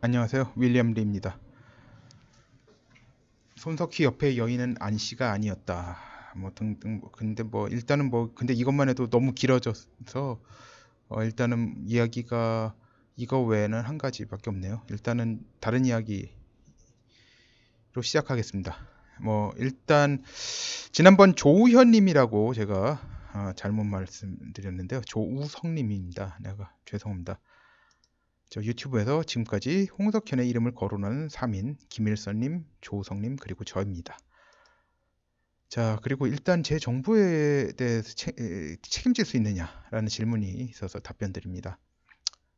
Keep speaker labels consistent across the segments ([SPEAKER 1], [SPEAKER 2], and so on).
[SPEAKER 1] 안녕하세요. 윌리엄 리입니다. 손석희 옆에 여인은 안씨가 아니었다. 뭐 등등. 근데 뭐 일단은 뭐 근데 이것만 해도 너무 길어져서 일단은 이야기가 이거 외에는 한 가지밖에 없네요. 일단은 다른 이야기로 시작하겠습니다. 뭐 일단 지난번 조우현님이라고 제가 잘못 말씀드렸는데요. 조우성님입니다. 내가 죄송합니다. 저 유튜브에서 지금까지 홍석현의 이름을 거론하는 3인 김일선님, 조우성님 그리고 저입니다. 자, 그리고 일단 제 정보에 대해서 책임질 수 있느냐라는 질문이 있어서 답변 드립니다.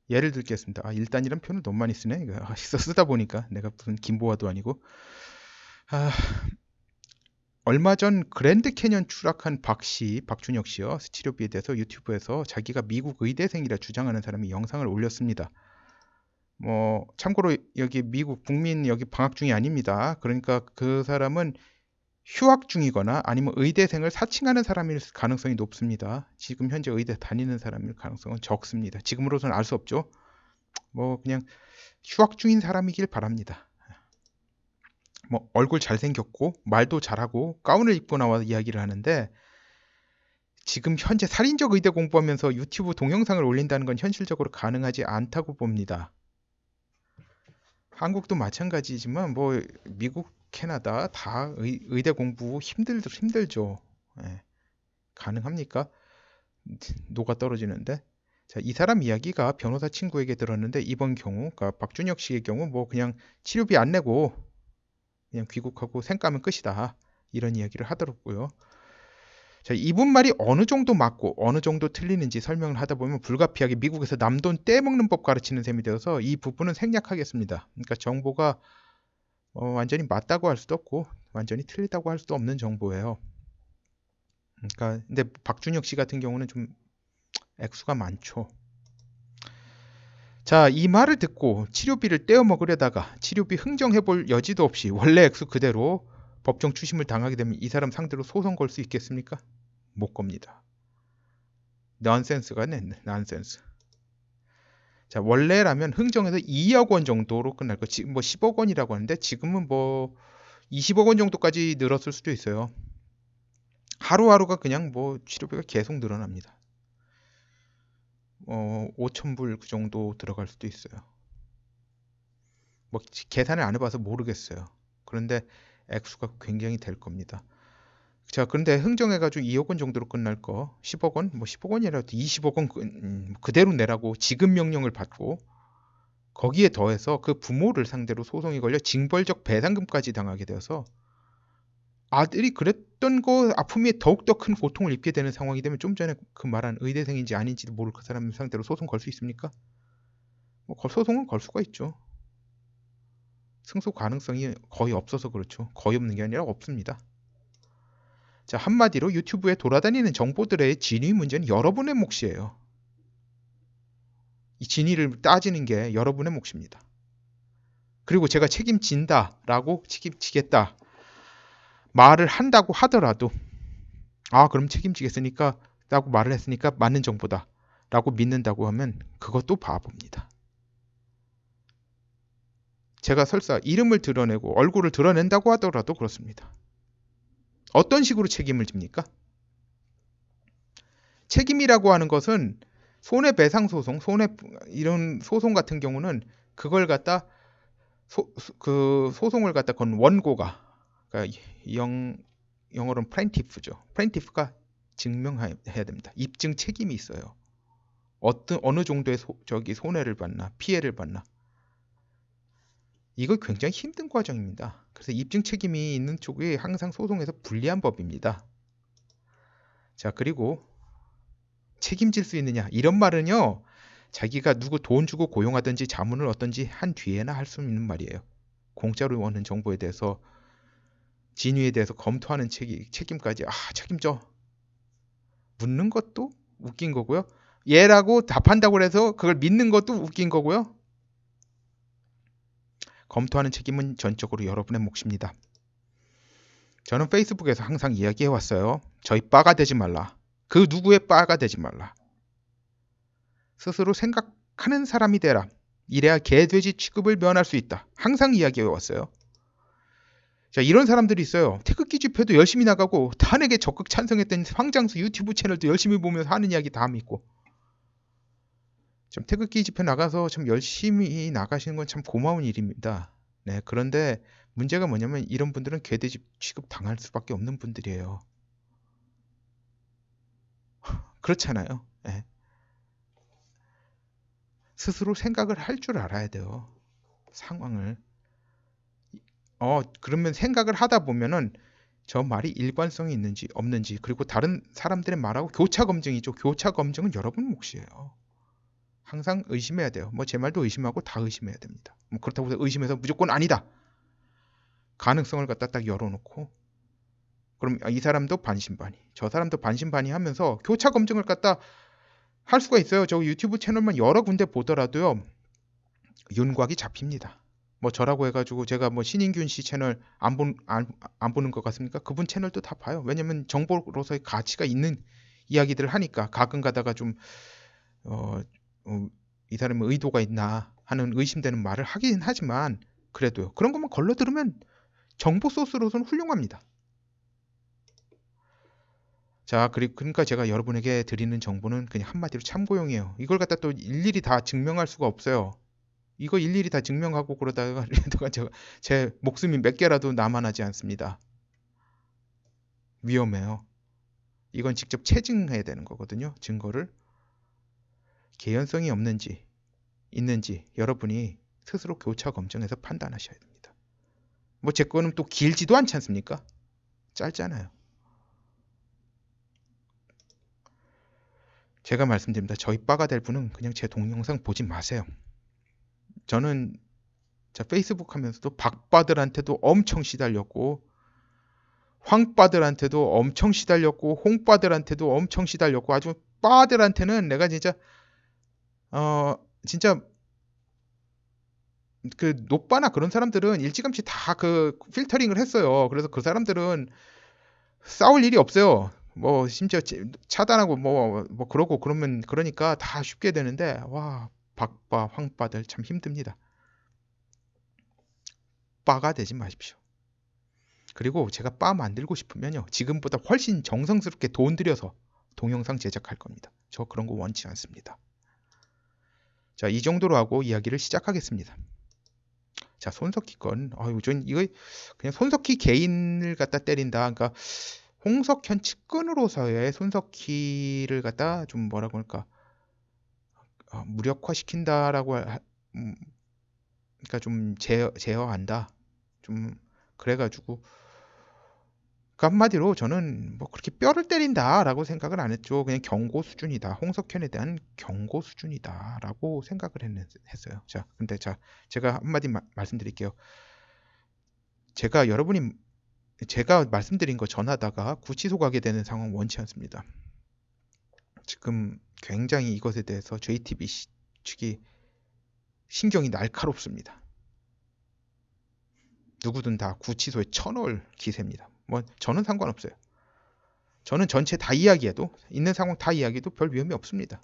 [SPEAKER 1] 예를 들겠습니다. 일단이란 표현을 너무 많이 쓰네. 이거 쓰다 보니까 내가 무슨 김보아도 아니고. 얼마 전 그랜드 캐년 추락한 박준혁 씨요. 치료비에 대해서 유튜브에서 자기가 미국 의대생이라 주장하는 사람이 영상을 올렸습니다. 뭐 참고로 여기 미국 국민 여기 방학 중이 아닙니다. 그러니까 그 사람은 휴학 중이거나 아니면 의대생을 사칭하는 사람일 가능성이 높습니다. 지금 현재 의대 다니는 사람일 가능성은 적습니다. 지금으로서는 알 수 없죠. 뭐 그냥 휴학 중인 사람이길 바랍니다. 뭐 얼굴 잘생겼고 말도 잘하고 가운을 입고 나와 이야기를 하는데 지금 현재 살인적 의대 공부하면서 유튜브 동영상을 올린다는 건 현실적으로 가능하지 않다고 봅니다. 한국도 마찬가지지만 뭐 미국, 캐나다 다 의대 공부 힘들죠. 예. 가능합니까? 녹아 떨어지는데. 자, 이 사람 이야기가 변호사 친구에게 들었는데 이번 경우, 그러니까 박준혁 씨의 경우 뭐 그냥 치료비 안 내고 그냥 귀국하고 생까면 끝이다. 이런 이야기를 하더라고요. 자, 이분 말이 어느 정도 맞고 어느 정도 틀리는지 설명을 하다 보면 불가피하게 미국에서 남돈 떼먹는 법 가르치는 셈이 되어서 이 부분은 생략하겠습니다. 그러니까 정보가 완전히 맞다고 할 수도 없고 완전히 틀리다고 할 수도 없는 정보예요. 그러니까 근데 박준혁 씨 같은 경우는 좀 액수가 많죠. 자, 이 말을 듣고 치료비를 떼어 먹으려다가 치료비 흥정해 볼 여지도 없이 원래 액수 그대로 법정 추심을 당하게 되면 이 사람 상대로 소송 걸 수 있겠습니까? 못 겁니다. 넌센스가 넌센스. 자, 원래라면 흥정해서 2억 원 정도로 끝날 거. 지금 뭐 10억 원이라고 하는데 지금은 뭐 20억 원 정도까지 늘었을 수도 있어요. 하루하루가 그냥 뭐 치료비가 계속 늘어납니다. 5,000불 그 정도 들어갈 수도 있어요. 뭐 계산을 안 해봐서 모르겠어요. 그런데 액수가 굉장히 될 겁니다. 자, 그런데 흥정해가지고 2억 원 정도로 끝날 거 10억 원? 뭐 10억 원이라도 20억 원 그대로 내라고 지급 명령을 받고 거기에 더해서 그 부모를 상대로 소송이 걸려 징벌적 배상금까지 당하게 되어서 아들이 그랬던 거 아픔이 더욱더 큰 고통을 입게 되는 상황이 되면 좀 전에 그 말한 의대생인지 아닌지도 모를 그 사람 상대로 소송 걸 수 있습니까? 뭐 소송은 걸 수가 있죠. 승소 가능성이 거의 없어서 그렇죠. 거의 없는 게 아니라 없습니다. 자, 한마디로 유튜브에 돌아다니는 정보들의 진위 문제는 여러분의 몫이에요. 이 진위를 따지는 게 여러분의 몫입니다. 그리고 제가 책임진다라고 책임지겠다 말을 한다고 하더라도 그럼 책임지겠으니까 라고 말을 했으니까 맞는 정보다 라고 믿는다고 하면 그것도 바보입니다. 제가 설사 이름을 드러내고 얼굴을 드러낸다고 하더라도 그렇습니다. 어떤 식으로 책임을 집니까? 책임이라고 하는 것은 손해배상소송, 이런 소송 같은 경우는 그걸 갖다 그 소송을 갖다 건 원고가, 그러니까 영어로는 플랜티프죠. 플랜티프가 증명해야 됩니다. 입증 책임이 있어요. 어느 정도의 손해를 받나 피해를 받나 이거 굉장히 힘든 과정입니다. 그래서 입증 책임이 있는 쪽이 항상 소송에서 불리한 법입니다. 자, 그리고 책임질 수 있느냐 이런 말은요 자기가 누구 돈 주고 고용하든지 자문을 얻든지 한 뒤에나 할 수 있는 말이에요. 공짜로 얻는 정보에 대해서 진위에 대해서 검토하는 책임까지 책임져 묻는 것도 웃긴 거고요. 얘라고 답한다고 해서 그걸 믿는 것도 웃긴 거고요. 검토하는 책임은 전적으로 여러분의 몫입니다. 저는 페이스북에서 항상 이야기해왔어요. 저희 빠가 되지 말라. 그 누구의 빠가 되지 말라. 스스로 생각하는 사람이 되라. 이래야 개돼지 취급을 면할 수 있다. 항상 이야기해 왔어요. 자, 이런 사람들이 있어요. 태극기 집회도 열심히 나가고 탄핵에 적극 찬성했던 황장수 유튜브 채널도 열심히 보면서 하는 이야기 다 믿고. 좀 태극기 집회 나가서 참 열심히 나가시는 건 참 고마운 일입니다. 네, 그런데 문제가 뭐냐면 이런 분들은 개돼지 취급 당할 수밖에 없는 분들이에요. 그렇잖아요. 네. 스스로 생각을 할 줄 알아야 돼요. 상황을. 그러면 생각을 하다 보면은 저 말이 일관성이 있는지 없는지, 그리고 다른 사람들의 말하고 교차 검증이죠. 교차 검증은 여러분 몫이에요. 항상 의심해야 돼요. 뭐 제 말도 의심하고 다 의심해야 됩니다. 뭐 그렇다고 해서 의심해서 무조건 아니다. 가능성을 갖다 딱 열어놓고, 그럼 이 사람도 반신반의, 저 사람도 반신반의 하면서 교차 검증을 갖다 할 수가 있어요. 저 유튜브 채널만 여러 군데 보더라도요, 윤곽이 잡힙니다. 뭐 저라고 해가지고 제가 뭐 신인균 씨 채널 안 보는 것 같습니까? 그분 채널도 다 봐요. 왜냐면 정보로서의 가치가 있는 이야기들을 하니까. 가끔 가다가 좀 이 사람의 의도가 있나 하는 의심되는 말을 하긴 하지만, 그래도요, 그런 것만 걸러 들으면 정보 소스로서는 훌륭합니다. 자, 그러니까 제가 여러분에게 드리는 정보는 그냥 한마디로 참고용이에요. 이걸 갖다 또 일일이 다 증명할 수가 없어요. 이거 일일이 다 증명하고 그러다가 제 목숨이 몇 개라도 남아나지 않습니다. 위험해요. 이건 직접 체증해야 되는 거거든요. 증거를. 개연성이 없는지 있는지 여러분이 스스로 교차 검증해서 판단하셔야 됩니다. 뭐 제 거는 또 길지도 않지 않습니까? 짧잖아요. 제가 말씀드립니다. 저희 바가 될 분은 그냥 제 동영상 보지 마세요. 저는 페이스북 하면서도 박바들한테도 엄청 시달렸고, 황바들한테도 엄청 시달렸고, 홍바들한테도 엄청 시달렸고, 아주 바들한테는 내가 진짜 그 노빠나 그런 사람들은 일찌감치 다 그 필터링을 했어요. 그래서 그 사람들은 싸울 일이 없어요. 뭐 심지어 차단하고 뭐 그러고 그러면, 그러니까 다 쉽게 되는데, 와, 박바 황바들 참 힘듭니다. 바가 되지 마십시오. 그리고 제가 바 만들고 싶으면요, 지금보다 훨씬 정성스럽게 돈 들여서 동영상 제작할 겁니다. 저 그런 거 원치 않습니다. 자, 이 정도로 하고 이야기를 시작하겠습니다. 자, 손석희 건, 전 이거 그냥 손석희 개인을 갖다 때린다. 그러니까 홍석현 측근으로서의 손석희를 갖다 좀 뭐라고 할까, 무력화시킨다라고 그러니까 좀 제어한다. 좀 그래가지고, 그 한마디로 저는 뭐 그렇게 뼈를 때린다라고 생각을 안 했죠. 그냥 경고 수준이다. 홍석현에 대한 경고 수준이다라고 생각을 했어요. 자, 근데 제가 한마디 말씀드릴게요. 제가 말씀드린 거 전하다가 구치소 가게 되는 상황 원치 않습니다. 지금 굉장히 이것에 대해서 JTBC 측이 신경이 날카롭습니다. 누구든 다 구치소에 쳐넣을 기세입니다. 뭐 저는 상관없어요. 저는 전체 다 이야기해도, 있는 상황 다 이야기해도 별 위험이 없습니다.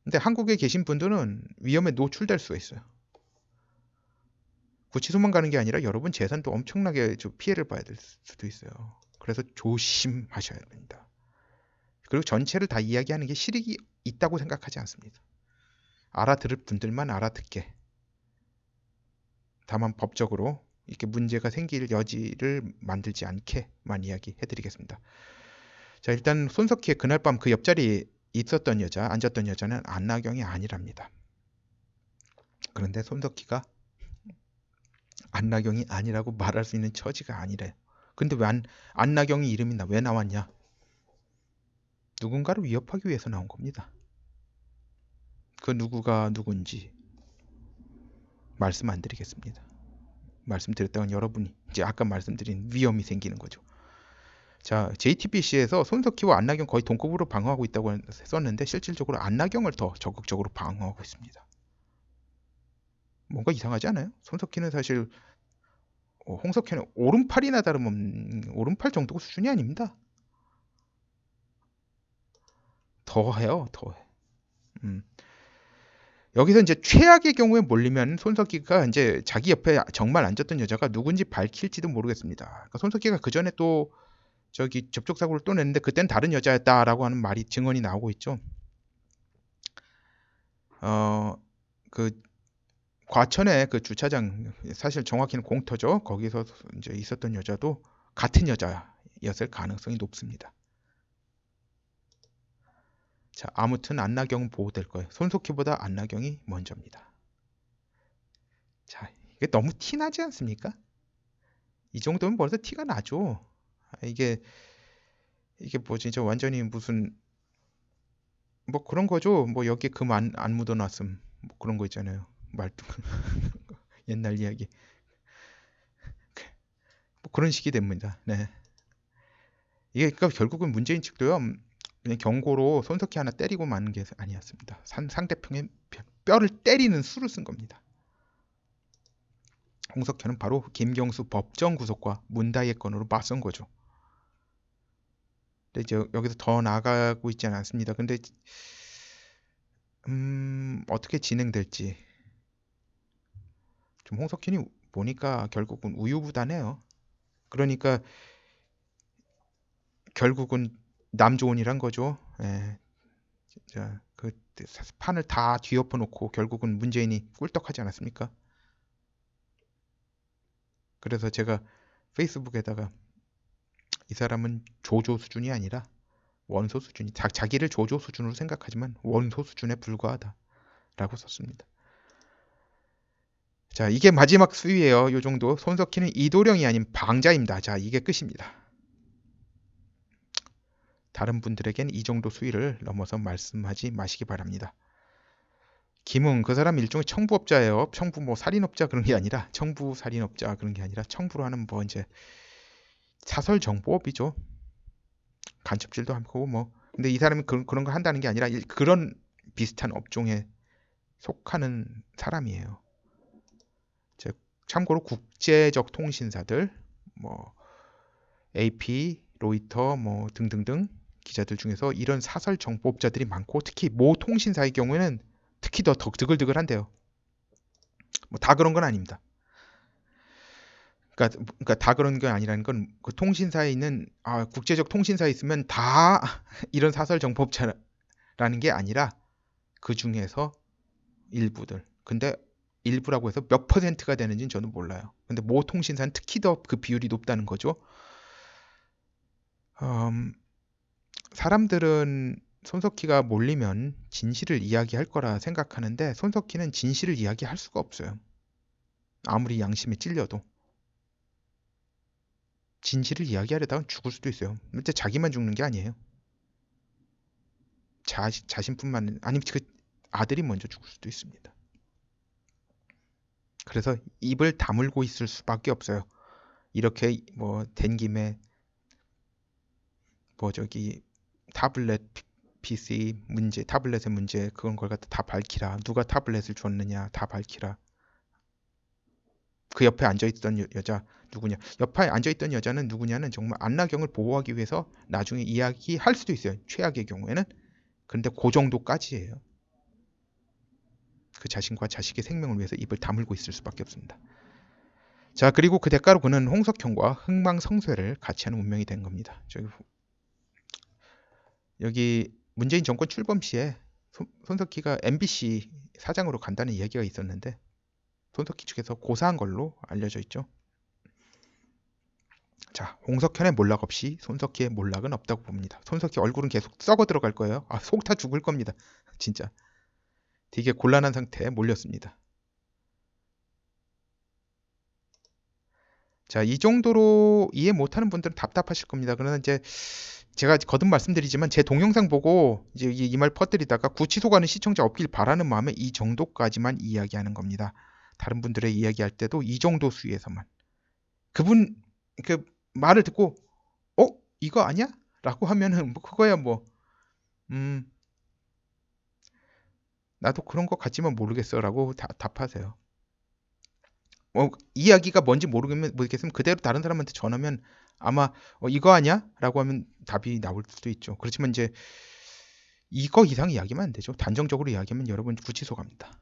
[SPEAKER 1] 근데 한국에 계신 분들은 위험에 노출될 수가 있어요. 구치소만 가는 게 아니라 여러분 재산도 엄청나게 피해를 봐야 될 수도 있어요. 그래서 조심하셔야 됩니다. 그리고 전체를 다 이야기하는 게 실익이 있다고 생각하지 않습니다. 알아들을 분들만 알아듣게. 다만 법적으로 이렇게 문제가 생길 여지를 만들지 않게만 이야기해드리겠습니다. 자, 일단 손석희의 그날 밤 그 옆자리에 앉았던 여자는 안나경이 아니랍니다. 그런데 손석희가 안나경이 아니라고 말할 수 있는 처지가 아니래요. 근데 왜 안나경이 이름이 왜 나왔냐? 누군가를 위협하기 위해서 나온 겁니다. 그 누구가 누군지 말씀 안 드리겠습니다. 말씀드렸다간 여러분이 이제 아까 말씀드린 위험이 생기는 거죠. 자, JTBC에서 손석희와 안나경 거의 동급으로 방어하고 있다고 썼는데 실질적으로 안나경을 더 적극적으로 방어하고 있습니다. 뭔가 이상하지 않아요? 손석희는 사실 홍석현의 오른팔이나 다름없는 오른팔 정도 수준이 아닙니다. 더해요, 더해. 여기서 이제 최악의 경우에 몰리면 손석희가 이제 자기 옆에 정말 앉았던 여자가 누군지 밝힐지도 모르겠습니다. 그러니까 손석희가 그 전에 또 저기 접촉 사고를 또 냈는데 그때는 다른 여자였다라고 하는 말이 증언이 나오고 있죠. 그 과천의 그 주차장, 사실 정확히는 공터죠. 거기서 이제 있었던 여자도 같은 여자였을 가능성이 높습니다. 자, 아무튼 안나경은 보호될 거예요. 손석희보다 안나경이 먼저입니다. 자, 이게 너무 티나지 않습니까? 이 정도면 벌써 티가 나죠. 이게 뭐지? 저 완전히 무슨 뭐 그런 거죠. 뭐 여기 금 안 묻어놨음, 뭐 그런 거 있잖아요. 말도 옛날 이야기. 뭐 그런 식이 됩니다. 네. 이게 그러니까 결국은 문재인 측도요. 그냥 경고로 손석희 하나 때리고 마는 게 아니었습니다. 상대편의 뼈를 때리는 수를 쓴 겁니다. 홍석현은 바로 김경수 법정 구속과 문다희의 건으로 맞선 거죠. 근데 이제 여기서 더 나아가고 있지는 않습니다. 근데 어떻게 진행될지 좀 홍석현이 보니까 결국은 우유부단해요. 그러니까 결국은 남조원이란 거죠. 예. 자, 그 판을 다 뒤엎어 놓고 결국은 문재인이 꿀떡하지 않았습니까? 그래서 제가 페이스북에다가 이 사람은 조조 수준이 아니라 원소 수준이, 자기를 조조 수준으로 생각하지만 원소 수준에 불과하다라고 썼습니다. 자, 이게 마지막 수위예요. 요 정도. 손석희는 이도령이 아닌 방자입니다. 자, 이게 끝입니다. 다른 분들에겐 이 정도 수위를 넘어서 말씀하지 마시기 바랍니다. 김웅, 그 사람 일종의 청부업자예요. 청부 뭐 살인업자 그런 게 아니라, 청부 살인업자 그런 게 아니라 청부로 하는 뭐 이제 사설 정보업이죠. 간첩질도 하고 뭐. 근데 이 사람이 그런 거 한다는 게 아니라 그런 비슷한 업종에 속하는 사람이에요. 참고로 국제적 통신사들, 뭐 AP, 로이터, 뭐 등등등 기자들 중에서 이런 사설 정보업자들이 많고, 특히 모 통신사의 경우에는 특히 더 드글드글한데요. 뭐 다 그런 건 아닙니다. 그러니까 다 그런 건 아니라는 건 그 통신사에 있는 국제적 통신사에 있으면 다 이런 사설 정보업자라는 게 아니라 그 중에서 일부들. 근데 일부라고 해서 몇 퍼센트가 되는지는 저는 몰라요. 근데 모 통신사는 특히 더 그 비율이 높다는 거죠. 사람들은 손석희가 몰리면 진실을 이야기할 거라 생각하는데 손석희는 진실을 이야기할 수가 없어요. 아무리 양심에 찔려도. 진실을 이야기하려다가 죽을 수도 있어요. 근데 자기만 죽는 게 아니에요. 자신뿐만 아니면 그 아들이 먼저 죽을 수도 있습니다. 그래서 입을 다물고 있을 수밖에 없어요. 이렇게 뭐 된 김에 뭐 저기 타블렛 PC 문제, 타블렛의 문제, 그런 걸 갖다 다 밝히라. 누가 타블렛을 줬느냐 다 밝히라. 그 옆에 앉아있던 여자 누구냐? 옆에 앉아있던 여자는 누구냐는 정말 안나경을 보호하기 위해서 나중에 이야기할 수도 있어요. 최악의 경우에는. 근데 그 정도까지예요. 그 자신과 자식의 생명을 위해서 입을 다물고 있을 수밖에 없습니다. 자, 그리고 그 대가로 그는 홍석현과 흥망성쇠를 같이 하는 운명이 된 겁니다. 여기 문재인 정권 출범 시에 손석희가 MBC 사장으로 간다는 이야기가 있었는데 손석희 측에서 고사한 걸로 알려져 있죠. 자, 홍석현의 몰락 없이 손석희의 몰락은 없다고 봅니다. 손석희 얼굴은 계속 썩어 들어갈 거예요. 속 타 죽을 겁니다. 진짜 되게 곤란한 상태에 몰렸습니다. 자, 이 정도로 이해 못하는 분들은 답답하실 겁니다. 그러나 이제 제가 거듭 말씀드리지만 제 동영상 보고 이제 이 말 퍼뜨리다가 구치소 가는 시청자 없길 바라는 마음에 이 정도까지만 이야기하는 겁니다. 다른 분들의 이야기할 때도 이 정도 수위에서만. 그분 그 말을 듣고 이거 아니야? 라고 하면은 뭐 그거야 뭐 나도 그런 것 같지만 모르겠어 라고 답하세요. 이야기가 뭔지 모르겠으면 그대로 다른 사람한테 전하면 아마 이거 아니야? 라고 하면 답이 나올 수도 있죠. 그렇지만 이제 이거 이상 이야기하면 안 되죠. 단정적으로 이야기하면 여러분 구치소 갑니다.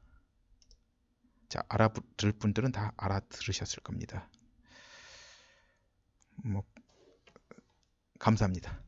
[SPEAKER 1] 자, 알아들을 분들은 다 알아들으셨을 겁니다. 뭐 감사합니다.